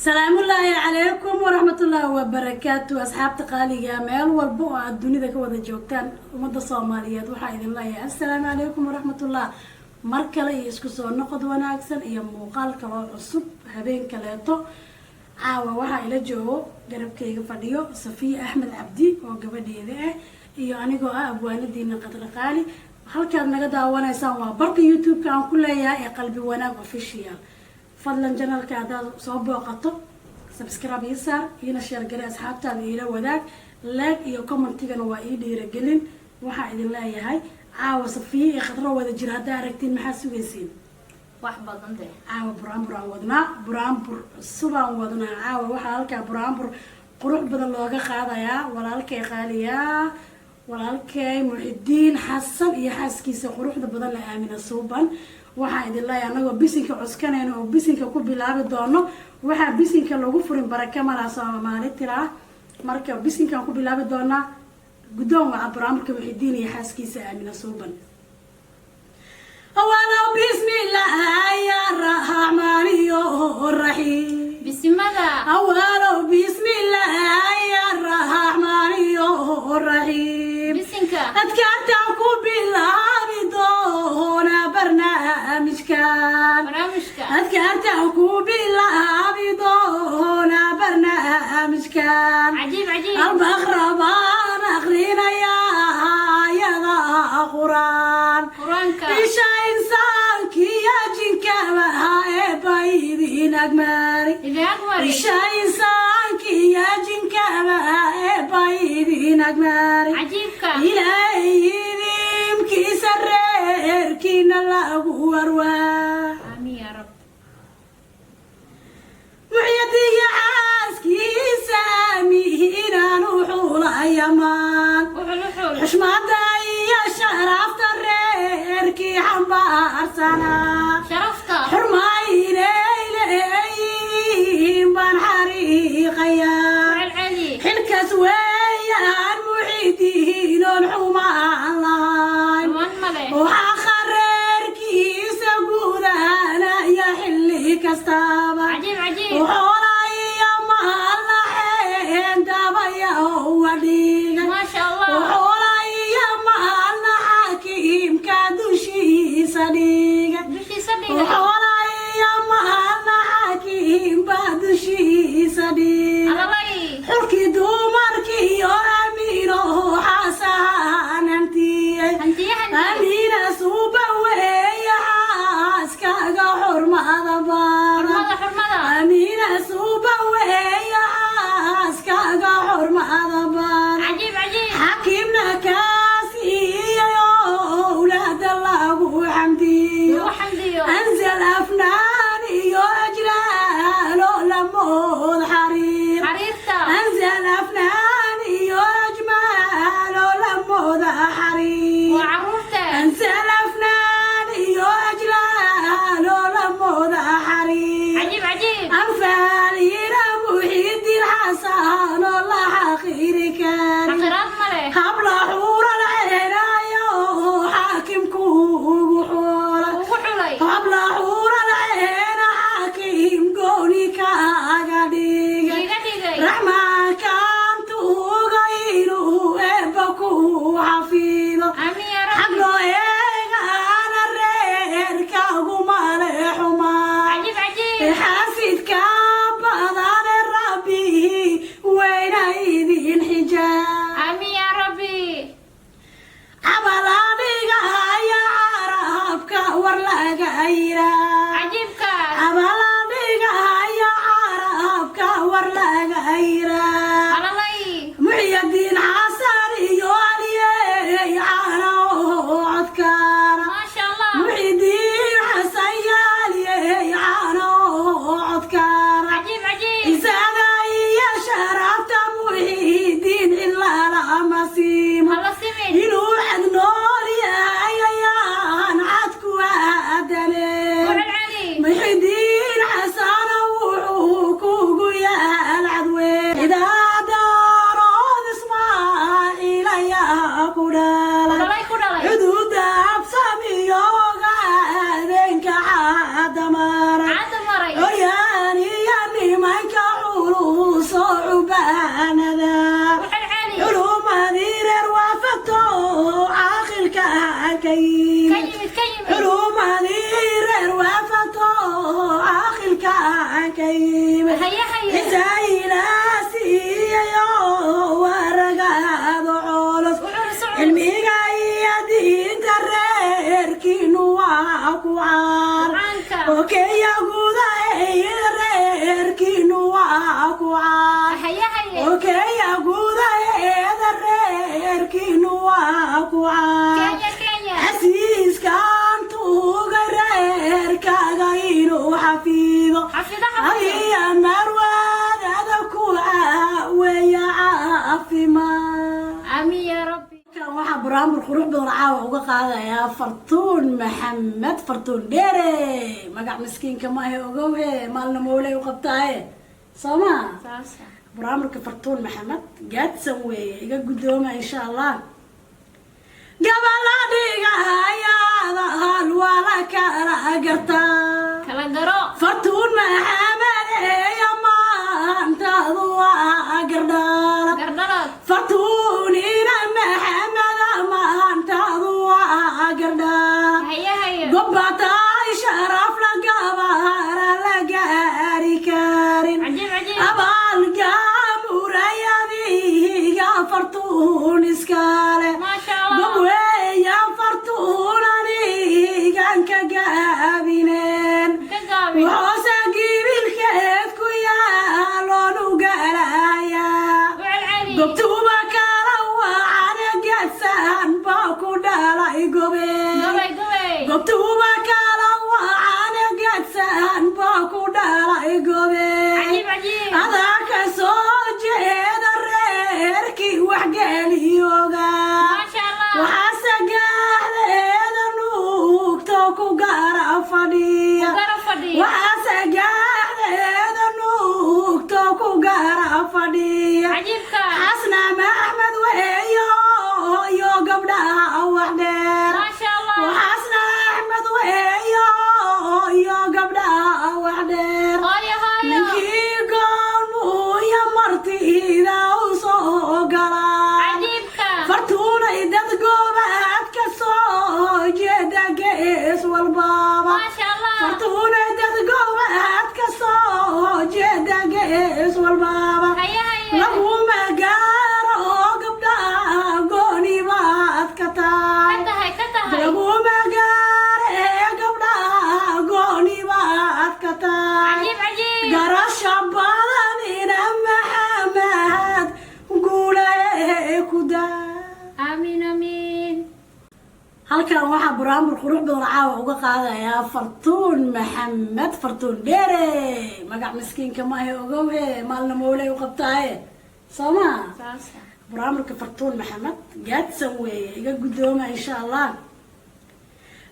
السلام الله عليكم ورحمة الله وبركاته أصحاب تقالية ميل والبوء الدنيا كودا جوكتان ومدى الصوماليات وحايد الله السلام عليكم ورحمة الله مركلة يسكسو نقد وناكسن إيا موقال كلا عصب هبين كلايتو عاوة وحا إلا جو قرب كيغا فاديو صفية أحمد عبدي وقبدي ذي إيا أنيقو أبواني دينا قدر قالي halkaad naga daawanaysaan waa barka YouTube-ka aan ku leeyahay ee qalbi wanaag official fadlan channelka hadaad soo booqato subscribe iyo saar iyo share gari asxaabtaada ila wadaag like iyo comment-igana waa ii dhiirigelin waxa idin leeyahay caawa Safiya iyo Khadra wada jir hadaa aragtiin maxaa sugaysiin wax badan de caawa buraanbur subaan wadnaa caawa waxa halka buraanbur qurux badan looga qaadayaa walaalkay qaaliyaa walaalkay Muxidiin Xasan iyo xaaskiisa quruxda badan la aamina suuban waxa idin leeyahay anagoo bisinka cuskanayna oo bisinka ku bilaabi doono waxa bisinka lagu furin baraka mala Soomaali tiraa marka bisinka ku bilaabi doona gudoon waa barnaamijka Muxidiin iyo xaaskiisa aamina suuban awala bismillahir rahmanir rahim bismillah awala bismillahir rahmanir rahim bisinka adkaartaan ku bilaabi doona barnaamijkan adkaartaan ku bilaabi doona barnaamijkan عجيب albaqrabaan aqrinaya aayada quraanka isha insaankiya jinkaba ee baydin agmari isha insaankiya jinkaba ee baydin agmari عجيبك إلهي كيسرر كينا له أرواح آمين يا رب معيدي عاسكي سامينا نوحول أيمان وحول حشمة يا شرفت الرير كي حنبار سنة شرفت حرمين إليهم بان حريقيا العلي حلك سويان معيدين الحمان لاين وحخرر كيس قودانا يحلي كستابا عجيب وحولاي مهلا حين دابا هو ديك ما شاء الله وحولاي مهلا حكيم كادوشي صديق بشي صديق وحولاي مهلا حكيم بادوشي صديق الله حركي دومركي يا أمينو حسن أنتي أمينة صوبة ويا عاسكا حرمة ضبار أمينة صوبة ويا عاسكا حرمة ضبار عجيب حكيمنا كاسي يا أولاد الله وحمدي أنزل أفناني يا أجلال لمود حرير أنزل أفناني يا أجمال لمود حرير وعروسته أنزل أفناني يا أجلال لمود حرير عجيب أنفالي محيدين حسن الله خير كان حقيرات ملك قبل حور العناية حاكم كوحولة وحولي قبل حور العين حاكم قولي كاغديق رحمة كانت غيره إبكو حفيظه آمين يا رب حقه أنا الرير كاغو مالحما عجيب حاسد كابضان ربي وين أيدي الحجاب آمين يا ربي عبلانيك يا عربك ورلاك أيرا عجيبك عبلانيك يا عربك ورلاك أيرا الله محيدين حسن يوالي عانا وعذكار ما شاء الله محيدين حسن يالي عانا وعذكار عجيب إسانا يا شرفت محيدين إلا لا مسيم الله سمين إنو حد نور يا عدك وأدني والعلي محيدين حسن وحوكوك يا العدوين waanada علوم هذير وفتو عاقل كيم علوم هذير وفتو عاقل كيم إسايلا سيئو ورقاد عولس علمي قايدين ترير كينو واقوعان اوكي يا قودا يرير كينو واقوعان اوكي يا قودا يرير كينو واقوعان عزيز كان توغرير كاغاينو حفيظو هذه مروان هذا كوعا ويا عافما آمين يا ربي. waxaa barnaamij qurux badan caawa uga qaadayaa fartuun maxamed fartuun dheere magac miskiinka ma ahe ogowe maalna mawlay u qabtaaye sooma barnaamijka fartuun maxamed gaadsan weeye iga guddooma insha allah gabala dhigahayaada hal wala kala gartaa kala garo fartuun maxamed eeya maantaadu waa gardhalad fartuunina maxamed maantaadu waa gardhalad gobatay sharaf la gabaara la gaari karin abaalgaamurayadiga fartuun iskale gobweya fartuun anigan ka gaabineen waxoosa gibilkeed ku yaaloonu galayaa gobtuuba kala wacana gaadsan baa ku dhalay gobe gobtuuba kala wacana gaadsan baa ku dhalay gobe adaa ka soo jeeda reerkii waxgeliyooga waxaase gaaxdeeda nuugto ku gara fadhiya waxaase gaaxdeeda nuugto ku gara fadhiya xasna maxmed weeyo yo gabdhaha wax dheer waxaasna axmed weeyo yo gabdhaha wax dheer ninkii goolmuuya martida u soo galaa fartuunay dad goobaad ka soo jeeda gees walbaba fartuunay dad goobaad ka soo jeeda gees walbaba laguma gaaro oo gabdhaha gooni baad ka tahay laguma gaaro ee gabdhaha gooni baad ka tahay garasha badanina maxamed guule ku daa آمين آمين. halkan waxaa barnaamij qurux badan caawa uga qaadayaa fartuun maxamed fartuun dheere magac miskiinka ma ahe ogowe maalna mawlay u qabtaaye sooma barnaamijka fartuun maxamed gaadsan weeye iga guddooma insha allah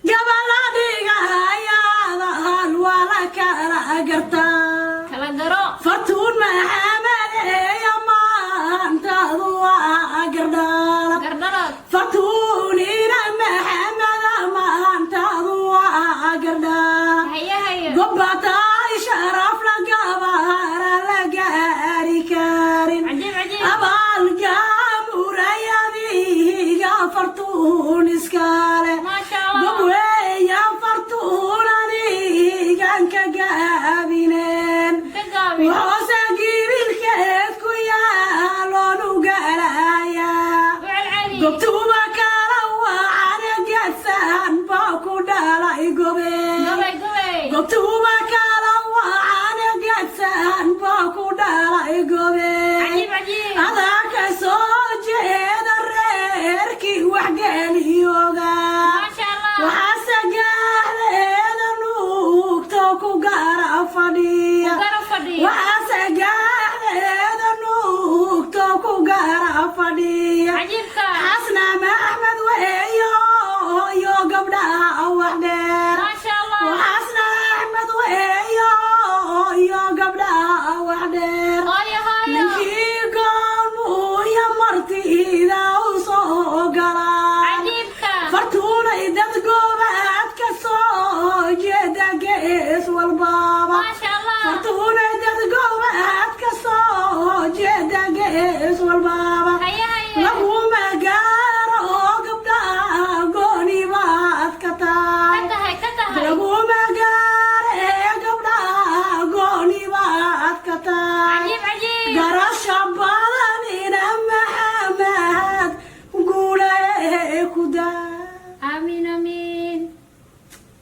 gabala dhigahayaada hal wala kala gartaa kala garo fartuun maxamed eeya maantaadu waa gardhalad fartuunina maxamed maantaadu waa gardhalad gobatay